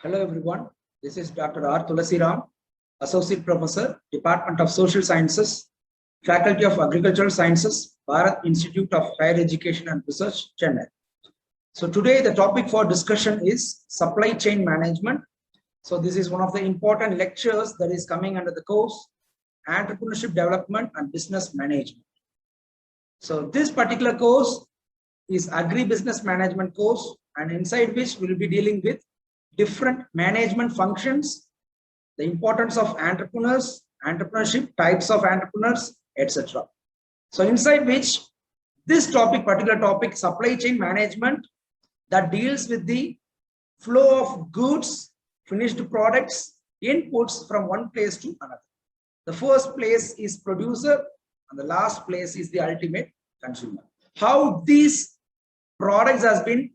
Hello everyone, this is Dr. R. Tulasiram, Associate Professor, Department of Social Sciences, Faculty of Agricultural Sciences, Bharat Institute of Higher Education and Research, Chennai. So today the topic for discussion is supply chain management. So this is one of the important lectures that is coming under the course Entrepreneurship Development and Business Management. So this particular course is Agri-Business Management course, and inside which we will be dealing with different management functions, the importance of entrepreneurs, entrepreneurship, types of entrepreneurs, etc. So inside which this particular topic, supply chain management, that deals with the flow of goods, finished products, inputs from one place to another. The first place is producer and the last place is the ultimate consumer. How these products has been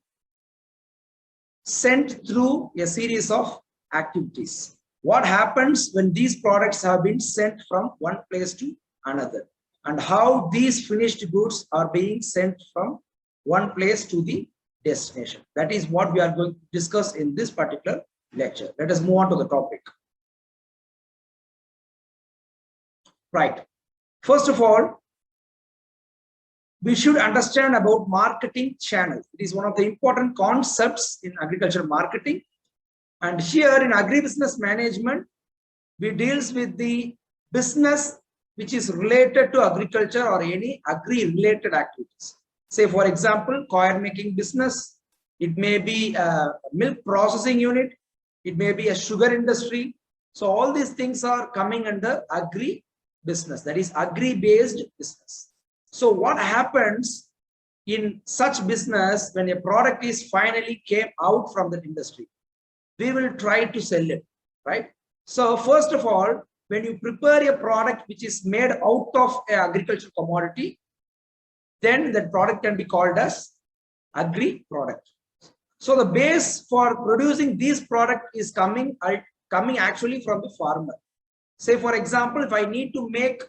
sent through a series of activities. What happens when these products have been sent from one place to another, and how these finished goods are being sent from one place to the destination. That is what we are going to discuss in this particular lecture. Let us move on to the topic. Right. First of all, we should understand about marketing channel. It is one of the important concepts in agriculture marketing. And here in agribusiness management, we deals with the business which is related to agriculture or any agri-related activities. Say, for example, coir making business. It may be a milk processing unit. It may be a sugar industry. So all these things are coming under agri-business. That is agri-based business. So what happens in such business when a product is finally came out from that industry? We will try to sell it, right? So first of all, when you prepare a product which is made out of an agricultural commodity, then that product can be called as agri product. So the base for producing this product is coming actually from the farmer. Say, for example, if I need to make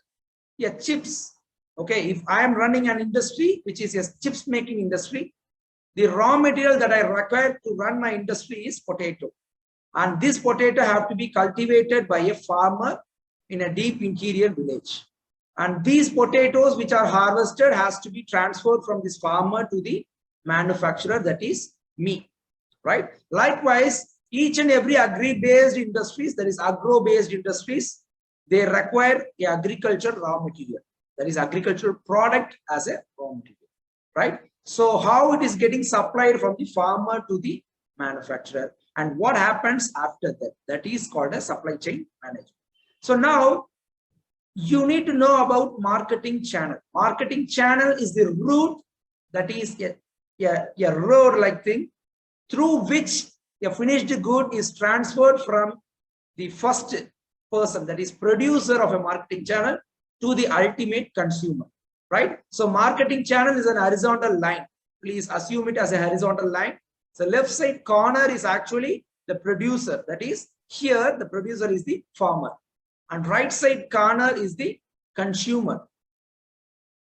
a chips, okay, if I am running an industry which is a chips making industry, the raw material that I require to run my industry is potato. And this potato have to be cultivated by a farmer in a deep interior village. And these potatoes which are harvested has to be transferred from this farmer to the manufacturer, that is me, right? Likewise, each and every agri-based industries, that is agro-based industries, they require a agriculture raw material. That is agricultural product as a raw material, right? So how it is getting supplied from the farmer to the manufacturer, and what happens after that, that is called a supply chain management. So now you need to know about marketing channel. Marketing channel is the route, that is a road like thing through which a finished good is transferred from the first person, that is producer of a marketing channel, to the ultimate consumer, right? So marketing channel is an horizontal line. Please assume it as a horizontal line. So left side corner is actually the producer. That is, here the producer is the farmer, and right side corner is the consumer.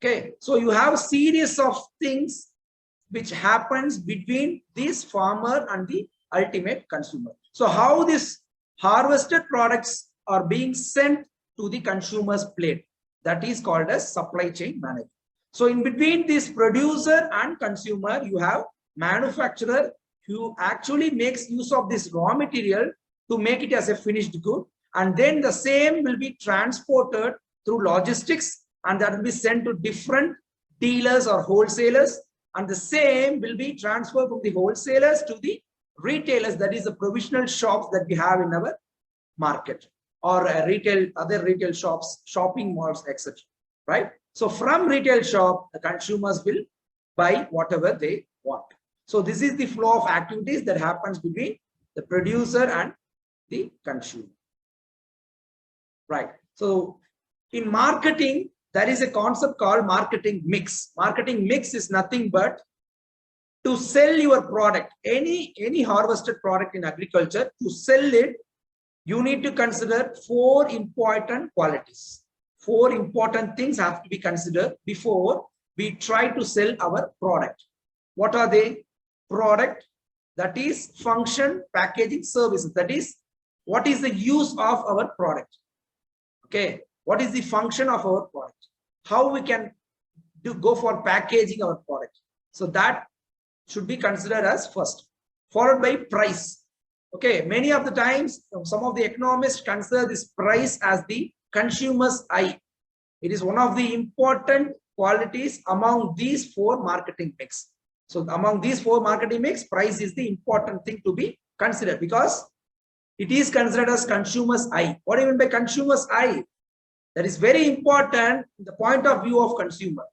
Okay, so you have a series of things which happens between this farmer and the ultimate consumer. So how these harvested products are being sent to the consumer's plate, that is called as supply chain management. So in between this producer and consumer, you have manufacturer who actually makes use of this raw material to make it as a finished good, and then the same will be transported through logistics, and that will be sent to different dealers or wholesalers, and the same will be transferred from the wholesalers to the retailers, that is the provisional shops that we have in our market, or other retail shops, shopping malls, etc. Right? So from retail shop, the consumers will buy whatever they want. So this is the flow of activities that happens between the producer and the consumer. Right? So in marketing, there is a concept called marketing mix. Marketing mix is nothing but to sell your product, any harvested product in agriculture, to sell it, you need to consider 4 important qualities. 4 important things have to be considered before we try to sell our product. What are they? Product, that is function, packaging, services. That is, what is the use of our product? Okay, what is the function of our product? How we can go for packaging our product? So that should be considered as first, followed by price. Okay, many of the times, some of the economists consider this price as the consumer's eye. It is one of the important qualities among these four marketing mix. So among these four marketing mix, price is the important thing to be considered because it is considered as consumer's eye. What do you mean by consumer's eye? That is very important in the point of view of consumer.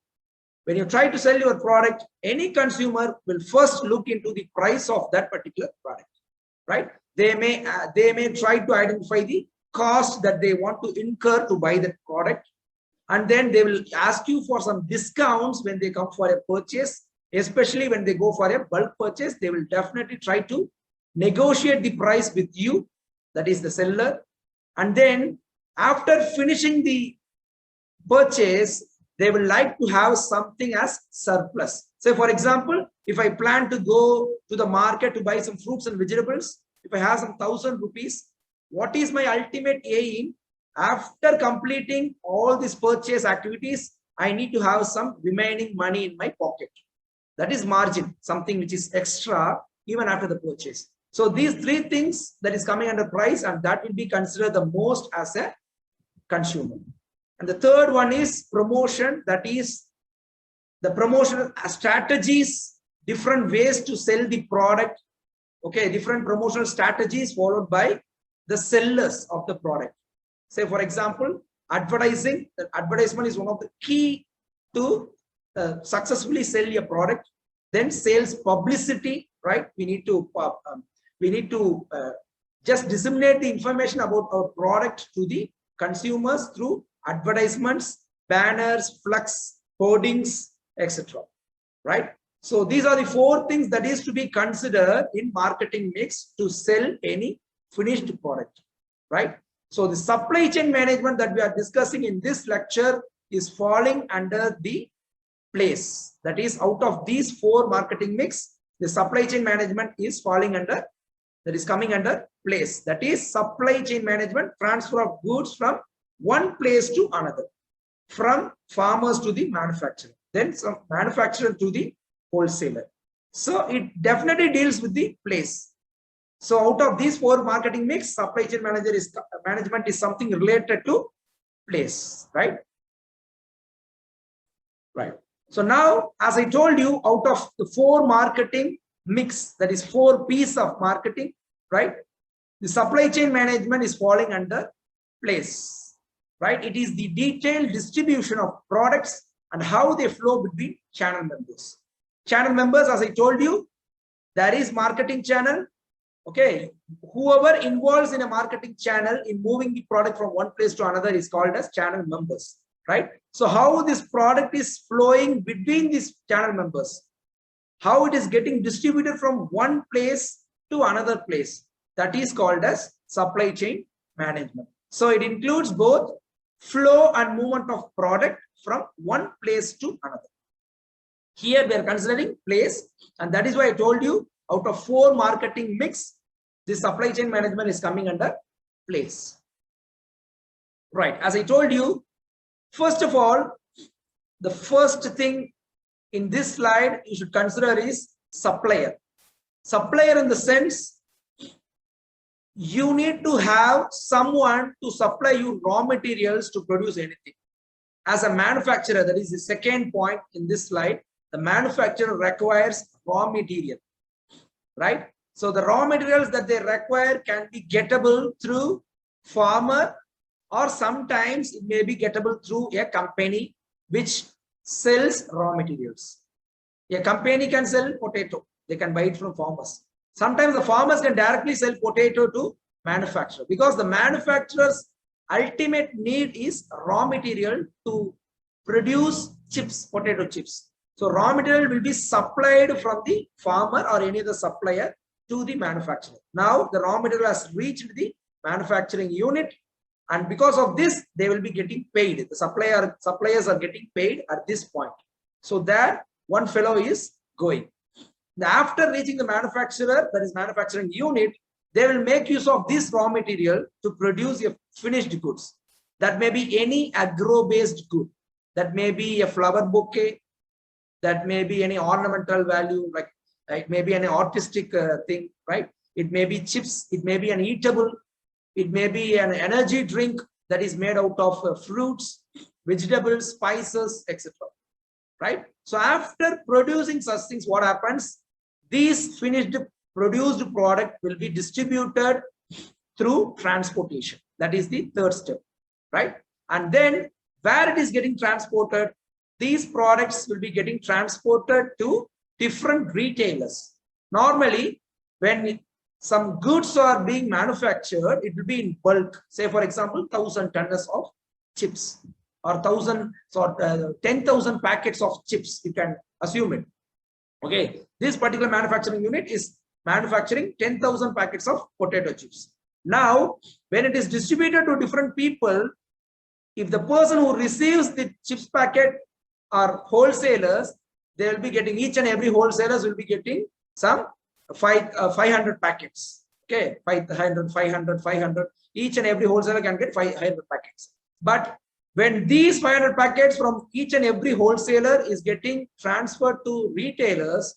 When you try to sell your product, any consumer will first look into the price of that particular product, right? They may try to identify the cost that they want to incur to buy that product, and then they will ask you for some discounts when they come for a purchase. Especially when they go for a bulk purchase, they will definitely try to negotiate the price with you, that is the seller. And then after finishing the purchase, they will like to have something as surplus. Say, for example, if I plan to go to the market to buy some fruits and vegetables, if I have some 1,000 rupees, what is my ultimate aim? After completing all these purchase activities, I need to have some remaining money in my pocket. That is margin, something which is extra even after the purchase. So these three things that is coming under price, and that will be considered the most as a consumer. And the third one is promotion. That is the promotional strategies, different ways to sell the product. Okay, different promotional strategies followed by the sellers of the product. Say, for example, advertising. The advertisement is one of the key to successfully sell your product. Then sales publicity, right? We need to just disseminate the information about our product to the consumers through advertisements, banners, flux, hoardings, etc. Right? So these are the four things that is to be considered in marketing mix to sell any finished product. Right? So the supply chain management that we are discussing in this lecture is falling under the place. That is, out of these four marketing mix, the supply chain management is falling under, that is coming under place. That is supply chain management, transfer of goods from one place to another, from farmers to the manufacturer, then from manufacturer to the wholesaler. So it definitely deals with the place. So out of these four marketing mix, supply chain management is something related to place, right? Right. So now, as I told you, out of the four marketing mix, that is four pieces of marketing, right? The supply chain management is falling under place, right? It is the detailed distribution of products and how they flow between channel members. Channel members, as I told you, there is marketing channel. Okay, whoever involves in a marketing channel in moving the product from one place to another is called as channel members, right? So how this product is flowing between these channel members, how it is getting distributed from one place to another place, that is called as supply chain management. So it includes both flow and movement of product from one place to another. Here we are considering place, and that is why I told you out of four marketing mix, the supply chain management is coming under place. Right, as I told you, first of all, the first thing in this slide you should consider is supplier. Supplier in the sense, you need to have someone to supply you raw materials to produce anything. As a manufacturer, that is the second point in this slide, the manufacturer requires raw material, right? So the raw materials that they require can be gettable through farmer, or sometimes it may be gettable through a company which sells raw materials. A company can sell potato, they can buy it from farmers. Sometimes the farmers can directly sell potato to manufacturer, because the manufacturer's ultimate need is raw material to produce chips, potato chips. So raw material will be supplied from the farmer or any other supplier to the manufacturer. Now the raw material has reached the manufacturing unit, and because of this they will be getting paid. The suppliers are getting paid at this point. So there one fellow is going. After reaching the manufacturer, that is manufacturing unit, they will make use of this raw material to produce a finished goods. That may be any agro-based good. That may be a flower bouquet. That may be any ornamental value, like maybe an artistic thing, right? It may be chips. It may be an eatable. It may be an energy drink that is made out of fruits, vegetables, spices, etc. Right? So after producing such things, what happens? These finished produced product will be distributed through transportation. That is the third step, right? And then where it is getting transported, these products will be getting transported to different retailers. Normally, when some goods are being manufactured, it will be in bulk. Say, for example, 1,000 tons of chips or 1,000 or 10,000 packets of chips. You can assume it. Okay, this particular manufacturing unit is manufacturing 10,000 packets of potato chips. Now, when it is distributed to different people, if the person who receives the chips packet are wholesalers, they will be getting, each and every wholesalers will be getting some 500 packets. Okay, 500. Each and every wholesaler can get 500 packets. But when these 500 packets from each and every wholesaler is getting transferred to retailers,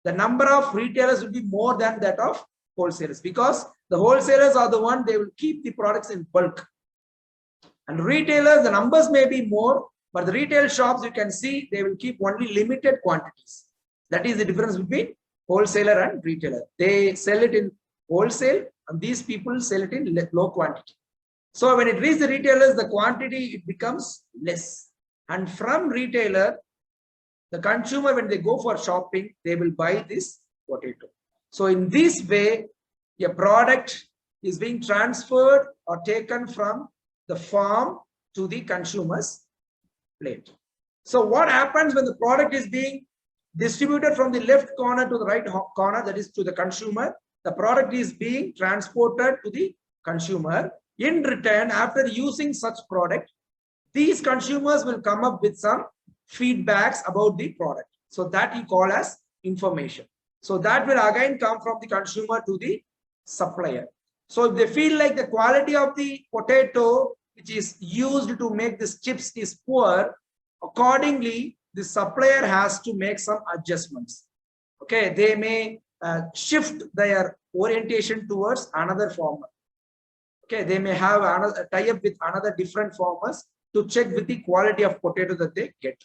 the number of retailers will be more than that of wholesalers, because the wholesalers are the one, they will keep the products in bulk. And retailers, the numbers may be more, but the retail shops, you can see, they will keep only limited quantities. That is the difference between wholesaler and retailer. They sell it in wholesale, and these people sell it in low quantity. So when it reaches the retailers, the quantity, it becomes less. And from retailer, the consumer, when they go for shopping, they will buy this potato. So in this way, a product is being transferred or taken from the farm to the consumer's plate. So what happens when the product is being distributed from the left corner to the right corner, that is to the consumer? The product is being transported to the consumer. In return, after using such product, these consumers will come up with some feedbacks about the product. So that you call as information. So that will again come from the consumer to the supplier. So if they feel like the quality of the potato which is used to make these chips is poor, accordingly, the supplier has to make some adjustments. Okay, they may shift their orientation towards another farmer. Okay, they may have another tie-up with another different farmers to check with the quality of potato that they get,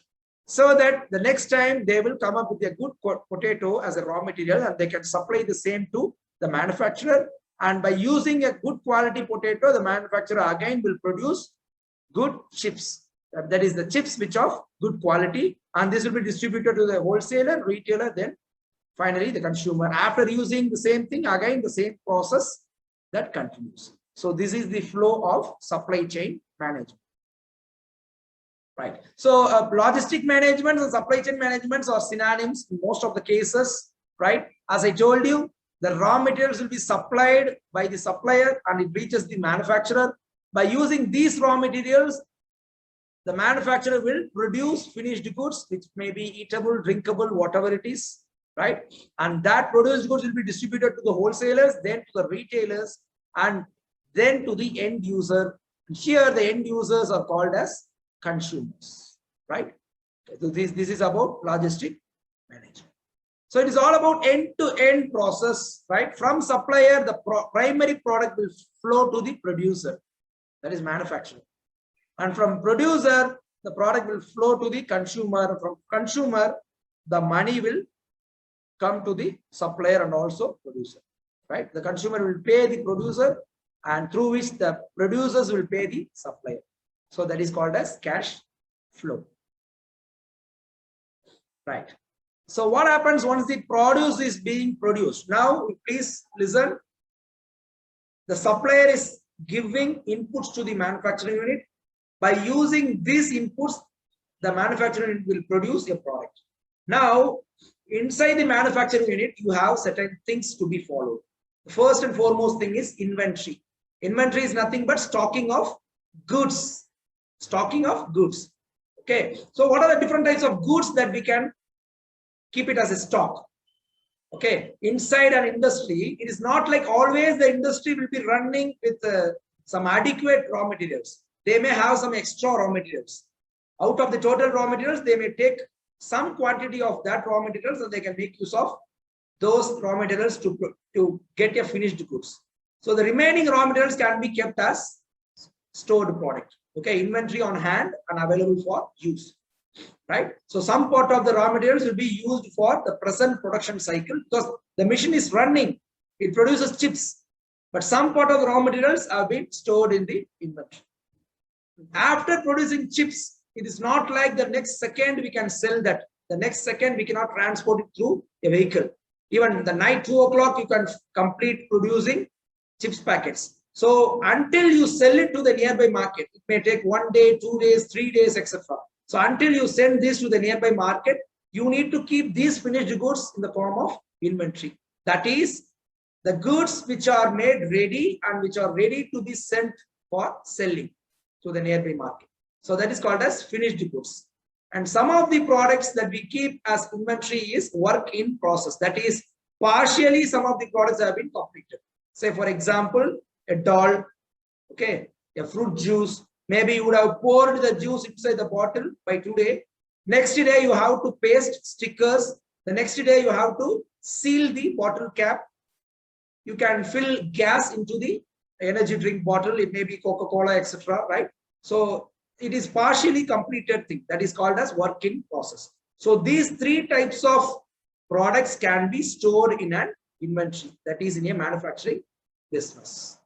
so that the next time they will come up with a good potato as a raw material, and they can supply the same to the manufacturer. And by using a good quality potato, the manufacturer again will produce good chips. That is the chips which of good quality, and this will be distributed to the wholesaler, retailer, then finally the consumer. After using the same thing, again the same process that continues. So this is the flow of supply chain management. Right. So logistic management and supply chain management are synonyms in most of the cases. Right. As I told you, the raw materials will be supplied by the supplier and it reaches the manufacturer. By using these raw materials, the manufacturer will produce finished goods, which may be eatable, drinkable, whatever it is. Right. And that produced goods will be distributed to the wholesalers, then to the retailers, and then to the end user. Here the end users are called as consumers, right? So this is about logistic management. So it is all about end-to-end process, right? From supplier, the primary product will flow to the producer, that is manufacturer. And from producer, the product will flow to the consumer. From consumer, the money will come to the supplier and also producer, right? The consumer will pay the producer, and through which the producers will pay the supplier. So that is called as cash flow. Right. So what happens once the produce is being produced? Now, please listen. The supplier is giving inputs to the manufacturing unit. By using these inputs, the manufacturing unit will produce a product. Now, inside the manufacturing unit, you have certain things to be followed. The first and foremost thing is inventory. Inventory is nothing but stocking of goods. Stocking of goods. Okay. So what are the different types of goods that we can keep it as a stock? Okay, inside an industry, it is not like always the industry will be running with some adequate raw materials. They may have some extra raw materials. Out of the total raw materials, they may take some quantity of that raw materials and they can make use of those raw materials to get a finished goods. So the remaining raw materials can be kept as stored product. Okay, inventory on hand and available for use. Right? So some part of the raw materials will be used for the present production cycle because the machine is running, it produces chips, but some part of the raw materials have been stored in the inventory. After producing chips, it is not like the next second we can sell that. The next second we cannot transport it through a vehicle. Even the night 2 o'clock, you can complete producing chips packets. So until you sell it to the nearby market, it may take 1 day, 2 days, 3 days, etc. So until you send this to the nearby market, you need to keep these finished goods in the form of inventory. That is the goods which are made ready and which are ready to be sent for selling to the nearby market. So that is called as finished goods. And some of the products that we keep as inventory is work in process. That is partially some of the products have been completed. Say for example, a doll, okay, a fruit juice. Maybe you would have poured the juice inside the bottle by today. Next day you have to paste stickers. The next day you have to seal the bottle cap. You can fill gas into the energy drink bottle. It may be Coca-Cola, etc. Right? So it is partially completed thing that is called as work in process. So these three types of products can be stored in an inventory, that is in a manufacturing business.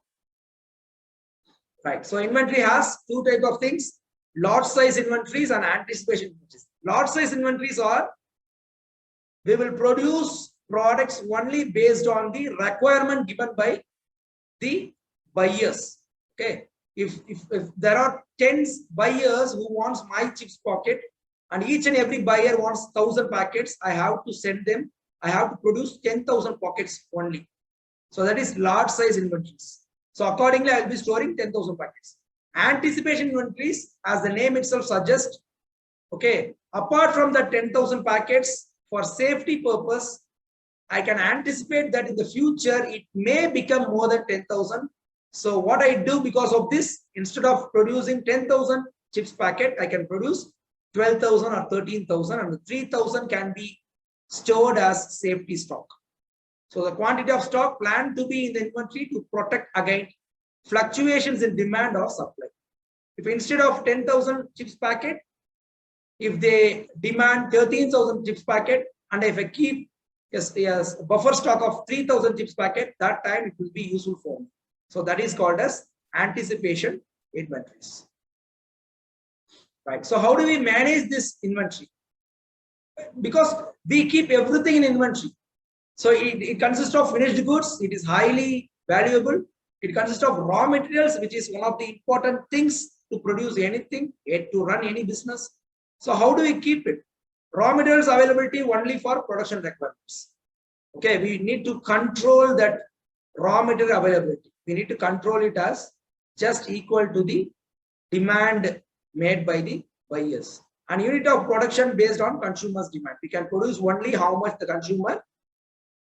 Right. So inventory has two types of things: lot size inventories and anticipation inventories. Lot size inventories are, we will produce products only based on the requirement given by the buyers. Okay. If there are 10 buyers who wants my chips pocket and each and every buyer wants 1,000 packets, I have to send them, I have to produce 10,000 pockets only. So that is large size inventories. So accordingly, I will be storing 10,000 packets. Anticipation inventories, as the name itself suggests, okay, apart from the 10,000 packets, for safety purpose, I can anticipate that in the future, it may become more than 10,000. So what I do because of this, instead of producing 10,000 chips packet, I can produce 12,000 or 13,000, and the 3,000 can be stored as safety stock. So the quantity of stock planned to be in the inventory to protect against fluctuations in demand or supply. If instead of 10,000 chips packet, if they demand 13,000 chips packet, and if I keep a buffer stock of 3,000 chips packet, that time it will be useful for me. So that is called as anticipation inventories. Right. So how do we manage this inventory? Because we keep everything in inventory. So it consists of finished goods. It is highly valuable. It consists of raw materials, which is one of the important things to produce anything, to run any business. So how do we keep it? Raw materials availability only for production requirements. Okay, we need to control that raw material availability. We need to control it as just equal to the demand made by the buyers. And unit of production based on consumers' demand. We can produce only how much the consumer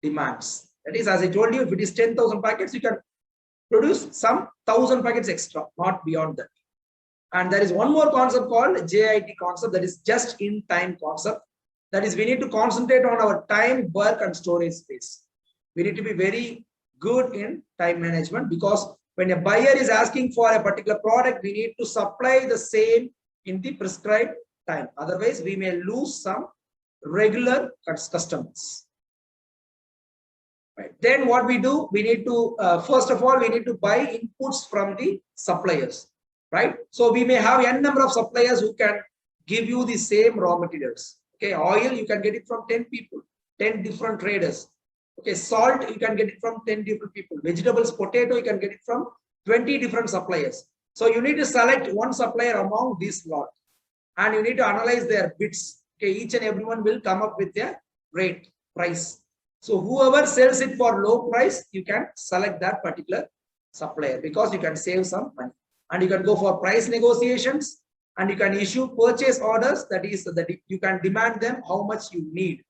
demands. That is, as I told you, if it is 10,000 packets, you can produce some 1,000 packets extra, not beyond that. And there is one more concept called JIT concept, that is just in time concept. That is, we need to concentrate on our time, work, and storage space. We need to be very good in time management, because when a buyer is asking for a particular product, we need to supply the same in the prescribed time. Otherwise, we may lose some regular customers. Right. Then what we do, we need to, first of all, we need to buy inputs from the suppliers. Right. So we may have n number of suppliers who can give you the same raw materials. Okay. Oil, you can get it from 10 people, 10 different traders. Okay. Salt, you can get it from 10 different people. Vegetables, potato, you can get it from 20 different suppliers. So you need to select one supplier among this lot, and you need to analyze their bids. Okay. Each and everyone will come up with their rate, price. So whoever sells it for low price, you can select that particular supplier, because you can save some money. And you can go for price negotiations, and you can issue purchase orders. That is, that you can demand them how much you need.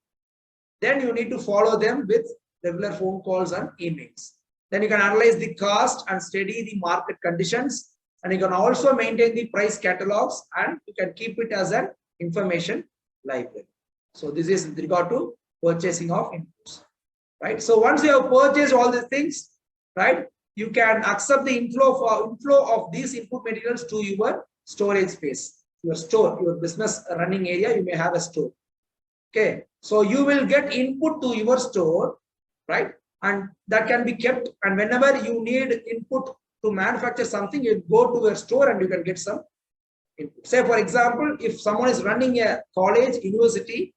Then you need to follow them with regular phone calls and emails. Then you can analyze the cost and study the market conditions. And you can also maintain the price catalogs, and you can keep it as an information library. So this is with regard to purchasing of inputs, right? So once you have purchased all these things, right, you can accept the inflow of these input materials to your storage space, your store, your business running area. You may have a store. Okay, so you will get input to your store, right? And that can be kept. And whenever you need input to manufacture something, you go to your store and you can get some input. Say, for example, if someone is running a college, university,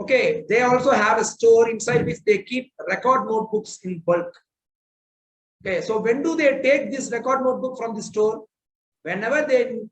okay, they also have a store inside which they keep record notebooks in bulk. Okay, so when do they take this record notebook from the store? Whenever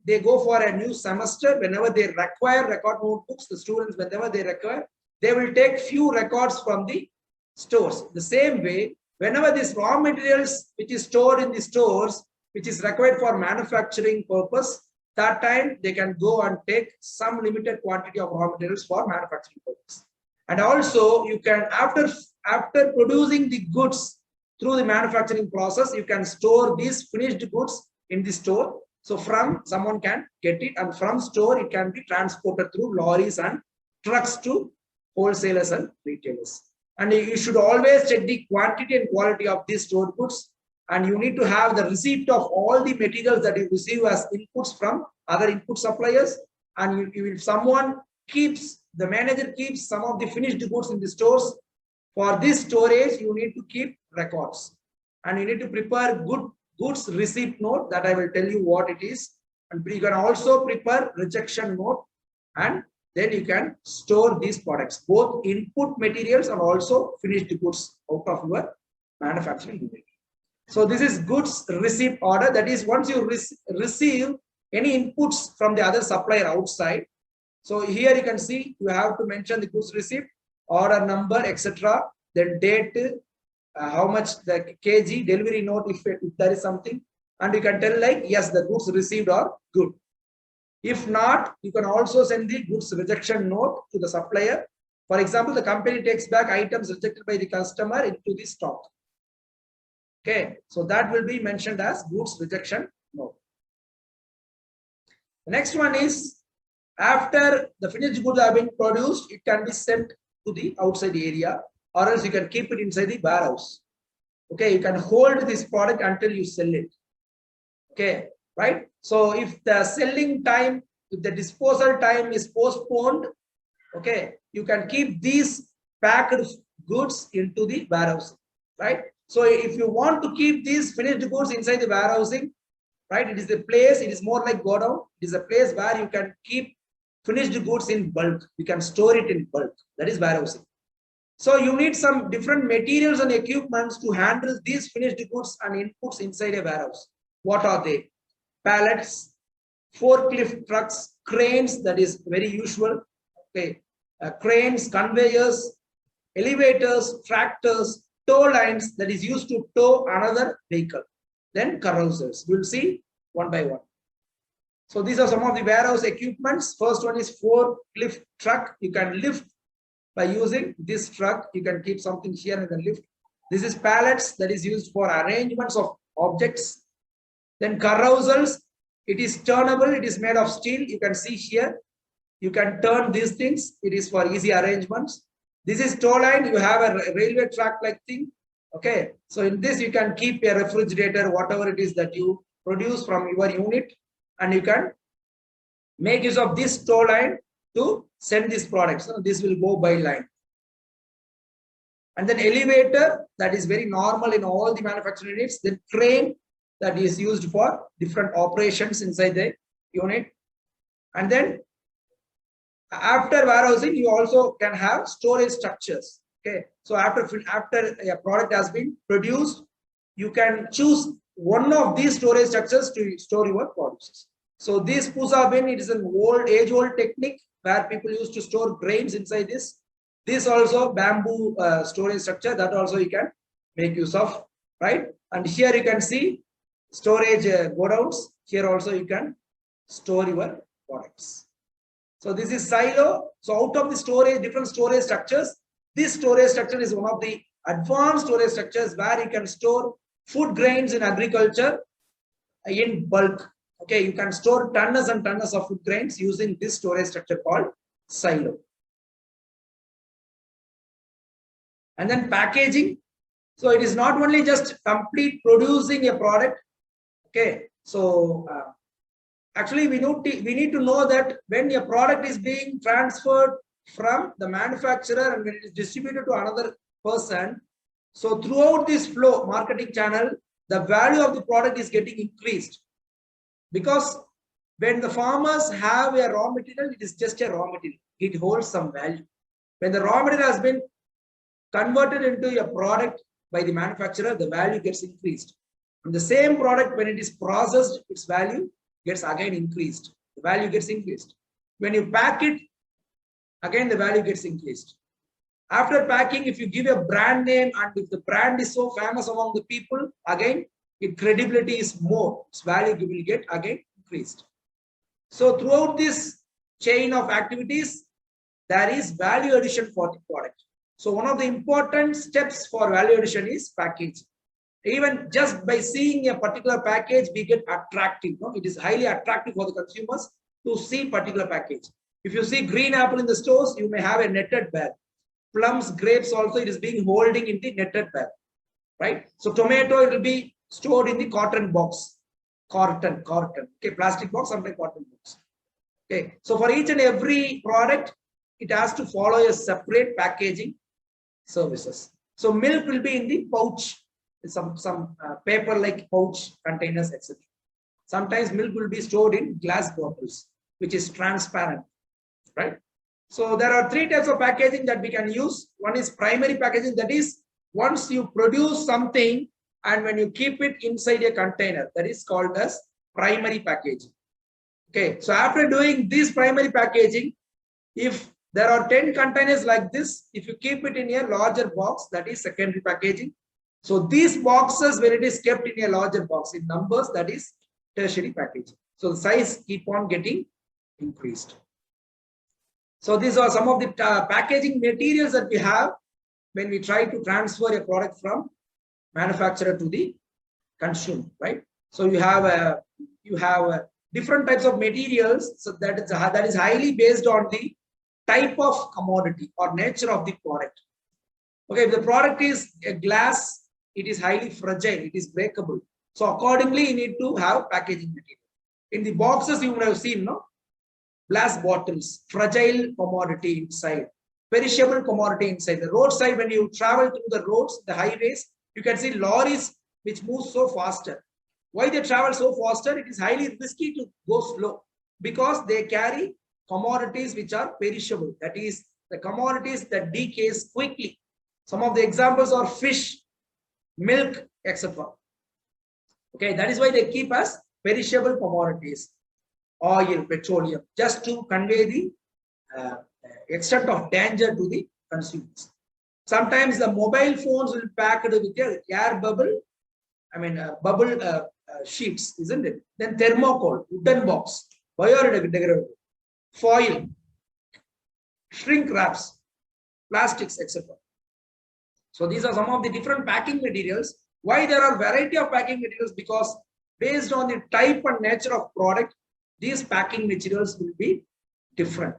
they go for a new semester, whenever they require record notebooks, the students, whenever they require, they will take few records from the stores. The same way, whenever this raw materials which is stored in the stores, which is required for manufacturing purpose, that time they can go and take some limited quantity of raw materials for manufacturing purpose. And also you can, after producing the goods through the manufacturing process, you can store these finished goods in the store. So from someone can get it, and from store it can be transported through lorries and trucks to wholesalers and retailers. And you should always check the quantity and quality of these stored goods. And you need to have the receipt of all the materials that you receive as inputs from other input suppliers. And if someone keeps, the manager keeps some of the finished goods in the stores, for this storage, you need to keep records. And you need to prepare goods receipt note, that I will tell you what it is. And you can also prepare rejection note, and then you can store these products, both input materials and also finished goods out of your manufacturing unit. So this is goods receipt order. That is, once you receive any inputs from the other supplier outside. So here you can see you have to mention the goods receipt, order number, etc. Then date, how much the kg, delivery note if there is something, and you can tell like, yes, the goods received are good. If not, you can also send the goods rejection note to the supplier. For example, the company takes back items rejected by the customer into the stock. Okay, so that will be mentioned as goods rejection note. The next one is, after the finished goods have been produced, it can be sent to the outside area, or else you can keep it inside the warehouse. Okay, you can hold this product until you sell it. Okay, right? So if the selling time, if the disposal time is postponed, okay, you can keep these packed goods into the warehouse, right? So if you want to keep these finished goods inside the warehousing, right, it is a place, it is more like godown. It is a place where you can keep finished goods in bulk. You can store it in bulk. That is warehousing. So you need some different materials and equipments to handle these finished goods and inputs inside a warehouse. What are they? Pallets, forklift trucks, cranes, that is very usual. Okay, cranes, conveyors, elevators, tractors, tow lines, that is used to tow another vehicle. Then carousels. We'll see one by one. So these are some of the warehouse equipments. First one is forklift truck. You can lift by using this truck. You can keep something here and you can lift. This is pallets, that is used for arrangements of objects. Then carousels, it is turnable, it is made of steel. You can see here, you can turn these things. It is for easy arrangements. This is tow line. You have a railway track like thing. Okay, so in this you can keep a refrigerator, whatever it is that you produce from your unit, and you can make use of this tow line to send these products. So this will go by line. And then elevator, that is very normal in all the manufacturing units. Then crane, that is used for different operations inside the unit. And then after warehousing, you also can have storage structures. Okay, so after a product has been produced, you can choose one of these storage structures to store your products. So this pusa bin, it is an age-old technique where people used to store grains inside this. This also bamboo storage structure, that also you can make use of, right? And here you can see storage godowns. Here also you can store your products. So this is silo. So out of the storage, different storage structures, This storage structure is one of the advanced storage structures where you can store food grains in agriculture in bulk. Okay, you can store tons and tons of food grains using this storage structure called silo. And then packaging. So it is not only just complete producing a product. Okay, so actually we need to know that when a product is being transferred from the manufacturer and when it is distributed to another person, so throughout this flow marketing channel, the value of the product is getting increased, because when the farmers have a raw material, it is just a raw material, it holds some value. When the raw material has been converted into a product by the manufacturer, the value gets increased. And the same product, when it is processed, its value gets again increased. The value gets increased. When you pack it, again the value gets increased. After packing, if you give a brand name and if the brand is so famous among the people, again its credibility is more. Its value will get again increased. So throughout this chain of activities, there is value addition for the product. So one of the important steps for value addition is packaging. Even just by seeing a particular package, we get attractive. No? It is highly attractive for the consumers to see particular package. If you see green apple in the stores, you may have a netted bag. Plums, grapes also, it is being holding in the netted bag, right? So tomato, it will be stored in the cotton box, carton. Okay, plastic box, sometimes cotton box. Okay, so for each and every product, it has to follow a separate packaging services. So milk will be in the pouch, some paper like pouch containers, etc. Sometimes milk will be stored in glass bottles, which is transparent, right? So there are three types of packaging that we can use. One is primary packaging, that is once you produce something and when you keep it inside a container, that is called as primary packaging. Okay, so after doing this primary packaging, if there are 10 containers like this, if you keep it in a larger box, that is secondary packaging. So these boxes, when it is kept in a larger box in numbers, that is tertiary packaging. So the size keep on getting increased. So these are some of the packaging materials that we have when we try to transfer a product from manufacturer to the consumer, right? So you have different types of materials. So that is highly based on the type of commodity or nature of the product. Okay, if the product is a glass, it is highly fragile, it is breakable. So accordingly, you need to have packaging material. In the boxes, you would have seen, no? Glass bottles, fragile commodity inside, perishable commodity inside. The roadside, when you travel through the roads, the highways, you can see lorries which move so faster. Why they travel so faster? It is highly risky to go slow because they carry commodities which are perishable. That is the commodities that decays quickly. Some of the examples are fish, milk, etc. Okay, that is why they keep as perishable commodities. Oil, petroleum, just to convey the extent of danger to the consumers. Sometimes the mobile phones will be packed with a air bubble, bubble sheets, isn't it? Then thermocol, wooden box, biodegradable, foil, shrink wraps, plastics, etc. So these are some of the different packing materials. Why there are variety of packing materials? Because based on the type and nature of product, these packing materials will be different.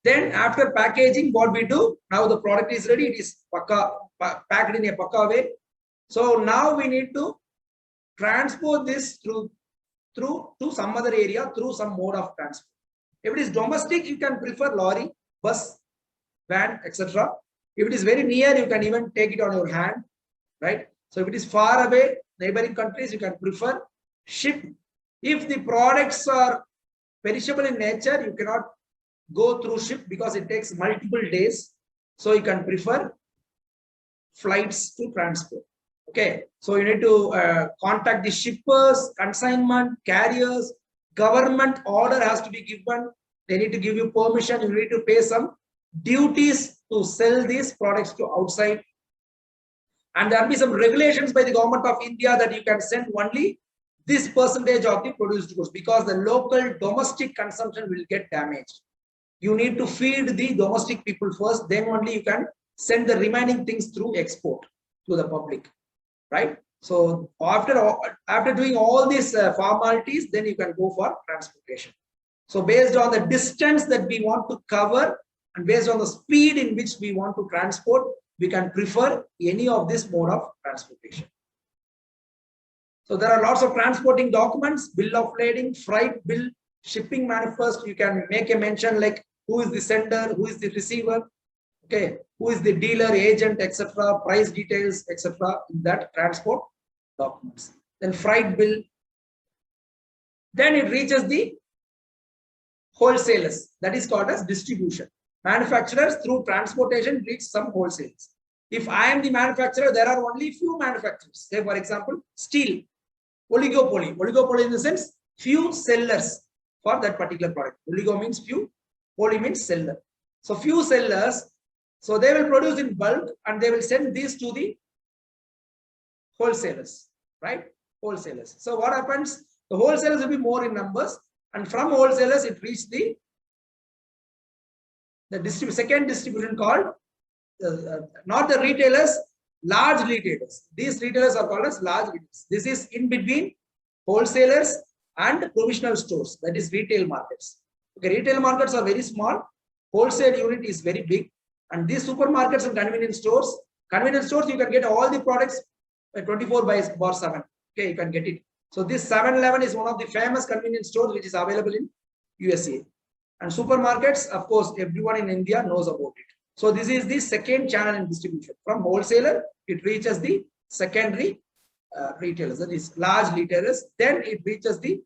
Then after packaging, what we do, now the product is ready, it is packed in a pakka way. So now we need to transport this through to some other area through some mode of transport. If it is domestic, you can prefer lorry, bus, van, etc. If it is very near, you can even take it on your hand, right? So if it is far away, neighboring countries, you can prefer ship. If the products are perishable in nature, you cannot go through ship because it takes multiple days. So you can prefer flights to transport. Okay, so you need to contact the shippers, consignment, carriers, government order has to be given. They need to give you permission. You need to pay some duties to sell these products to outside. And there will be some regulations by the government of India that you can send only this percentage of the produced goods because the local domestic consumption will get damaged. You need to feed the domestic people first, then only you can send the remaining things through export to the public, right? So after doing all these formalities, then you can go for transportation. So based on the distance that we want to cover and based on the speed in which we want to transport, we can prefer any of this mode of transportation. So there are lots of transporting documents, bill of lading, freight bill, shipping manifest. You can make a mention like who is the sender, who is the receiver, okay, who is the dealer, agent, etc., price details, etc. in that transport documents. Then freight bill. Then it reaches the wholesalers. That is called as distribution. Manufacturers through transportation reach some wholesalers. If I am the manufacturer, there are only few manufacturers. Say for example, steel, oligopoly. Oligopoly in the sense few sellers for that particular product. Oligo means few, poly means seller. So few sellers, so they will produce in bulk and they will send these to the wholesalers, right? Wholesalers. So what happens? The wholesalers will be more in numbers, and from wholesalers it reaches the second distribution called not the retailers, large retailers. These retailers are called as large retailers. This is in between wholesalers and provisional stores, that is retail markets. Okay, retail markets are very small, wholesale unit is very big, and these supermarkets and convenience stores you can get all the products 24/7. Okay, you can get it. So this 7-Eleven is one of the famous convenience stores which is available in USA. And supermarkets, of course, everyone in India knows about it. So this is the second channel in distribution. From wholesaler, it reaches the secondary retailers, that is large retailers. Then it reaches the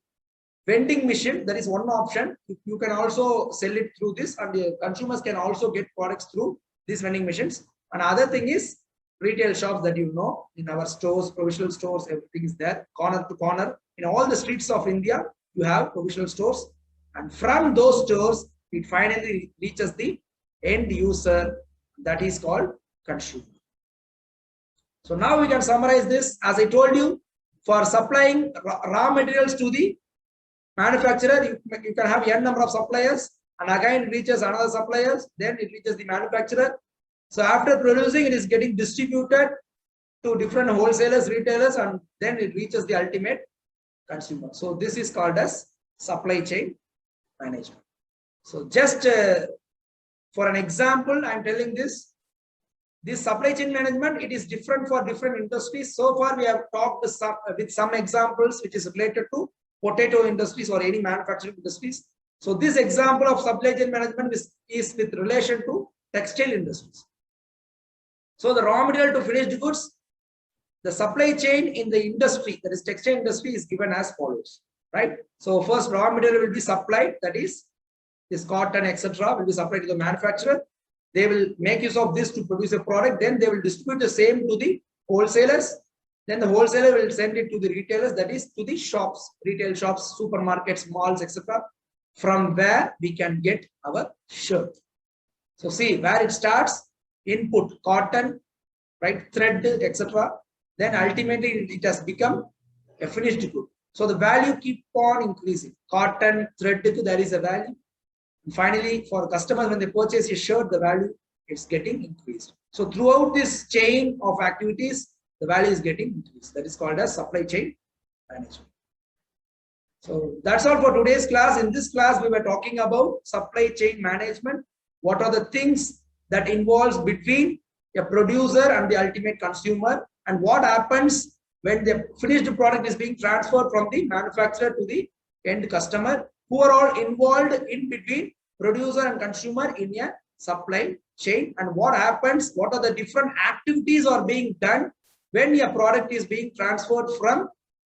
vending machine. That is one option. You can also sell it through this, and the consumers can also get products through these vending machines. And other thing is retail shops that you know in our stores, provisional stores, everything is there, corner to corner. In all the streets of India, you have provisional stores. And from those stores, it finally reaches the end user, that is called consumer. So now we can summarize this. As I told you, for supplying raw materials to the manufacturer, you can have n number of suppliers, and again it reaches another suppliers, then it reaches the manufacturer. So after producing, it is getting distributed to different wholesalers, retailers, and then it reaches the ultimate consumer. So this is called as supply chain management. So just for an example, I'm telling this supply chain management, it is different for different industries. So far we have talked with some examples which is related to potato industries or any manufacturing industries. So this example of supply chain management is with relation to textile industries. So the raw material to finished goods, the supply chain in the industry, that is textile industry, is given as follows, right? So first raw material will be supplied, that is this cotton, etc., will be supplied to the manufacturer. They will make use of this to produce a product. Then they will distribute the same to the wholesalers. Then the wholesaler will send it to the retailers, that is to the shops, retail shops, supermarkets, malls, etc., from where we can get our shirt. So see where it starts: input cotton, right, thread, etc. Then ultimately it has become a finished good. So the value keep on increasing. Cotton, thread, there is a value. And finally, for customers, when they purchase a shirt, the value is getting increased. So throughout this chain of activities, the value is getting increased. That is called as supply chain management. So that's all for today's class. In this class, we were talking about supply chain management. What are the things that involves between a producer and the ultimate consumer, and what happens when the finished product is being transferred from the manufacturer to the end customer, who are all involved in between producer and consumer in a supply chain, and what happens, what are the different activities are being done when a product is being transferred from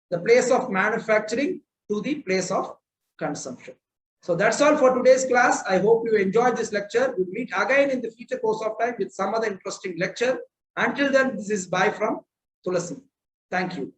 the place of manufacturing to the place of consumption. So that's all for today's class. I hope you enjoyed this lecture. We'll meet again in the future course of time with some other interesting lecture. Until then, this is bye from Tulasi. Thank you.